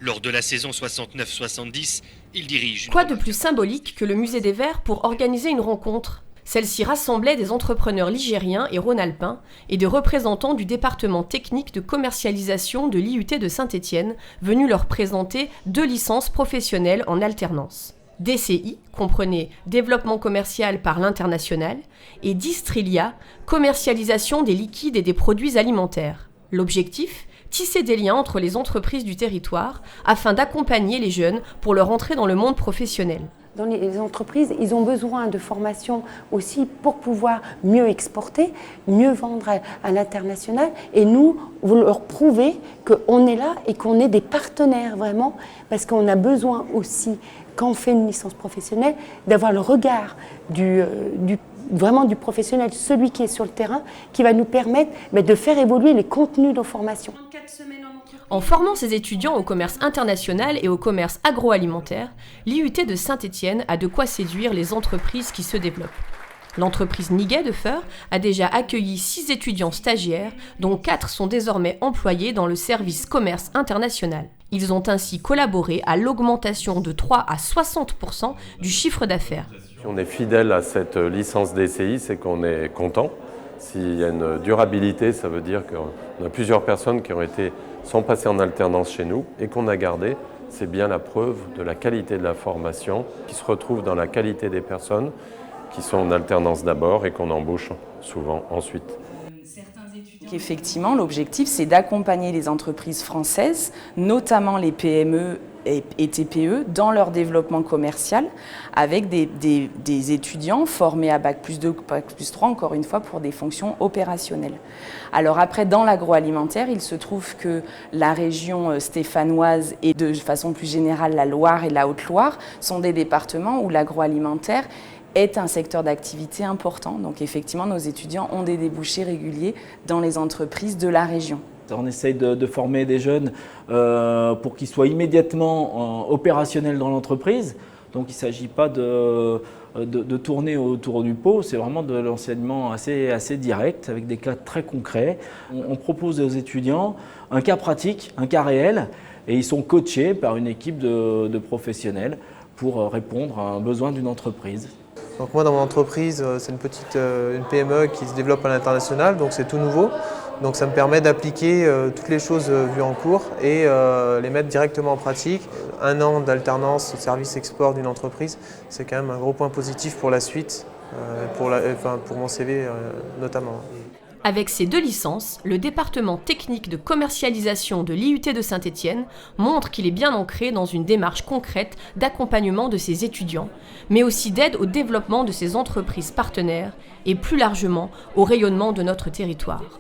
Lors de la saison 69-70, il dirige... Quoi de plus symbolique que le musée des Verts pour organiser une rencontre ? Celle-ci rassemblait des entrepreneurs ligériens et rhône-alpins et des représentants du département technique de commercialisation de l'IUT de Saint-Étienne, venus leur présenter 2 licences professionnelles en alternance. DCI comprenait développement commercial par l'international et Distrilia, commercialisation des liquides et des produits alimentaires. L'objectif ? Tisser des liens entre les entreprises du territoire afin d'accompagner les jeunes pour leur entrée dans le monde professionnel. Dans les entreprises, ils ont besoin de formation aussi pour pouvoir mieux exporter, mieux vendre à l'international. Et nous, vous leur prouvez qu'on est là et qu'on est des partenaires vraiment, parce qu'on a besoin aussi, quand on fait une licence professionnelle, d'avoir le regard vraiment du professionnel, celui qui est sur le terrain, qui va nous permettre de faire évoluer les contenus de nos formations. En formant ses étudiants au commerce international et au commerce agroalimentaire, l'IUT de Saint-Étienne a de quoi séduire les entreprises qui se développent. L'entreprise Niguet de Feur a déjà accueilli 6 étudiants stagiaires, dont 4 sont désormais employés dans le service commerce international. Ils ont ainsi collaboré à l'augmentation de 3 à 60% du chiffre d'affaires. Si on est fidèle à cette licence DCI, c'est qu'on est content. S'il y a une durabilité, ça veut dire qu'on a plusieurs personnes qui sont passées en alternance chez nous et qu'on a gardé. C'est bien la preuve de la qualité de la formation qui se retrouve dans la qualité des personnes qui sont en alternance d'abord et qu'on embauche souvent ensuite. Effectivement, l'objectif, c'est d'accompagner les entreprises françaises, notamment les PME et TPE, dans leur développement commercial, avec des étudiants formés à Bac+2, Bac+3, encore une fois, pour des fonctions opérationnelles. Alors après, dans l'agroalimentaire, il se trouve que la région stéphanoise et de façon plus générale la Loire et la Haute-Loire sont des départements où l'agroalimentaire est un secteur d'activité important. Donc effectivement, nos étudiants ont des débouchés réguliers dans les entreprises de la région. On essaye de former des jeunes pour qu'ils soient immédiatement opérationnels dans l'entreprise. Donc il ne s'agit pas de tourner autour du pot, c'est vraiment de l'enseignement assez direct, avec des cas très concrets. On propose aux étudiants un cas pratique, un cas réel, et ils sont coachés par une équipe de professionnels pour répondre à un besoin d'une entreprise. Donc moi dans mon entreprise, c'est une PME qui se développe à l'international, donc c'est tout nouveau. Donc ça me permet d'appliquer toutes les choses vues en cours et les mettre directement en pratique. 1 an d'alternance au service export d'une entreprise, c'est quand même un gros point positif pour la suite, pour mon CV notamment. Avec ces 2 licences, le département technique de commercialisation de l'IUT de Saint-Étienne montre qu'il est bien ancré dans une démarche concrète d'accompagnement de ses étudiants, mais aussi d'aide au développement de ses entreprises partenaires et plus largement au rayonnement de notre territoire.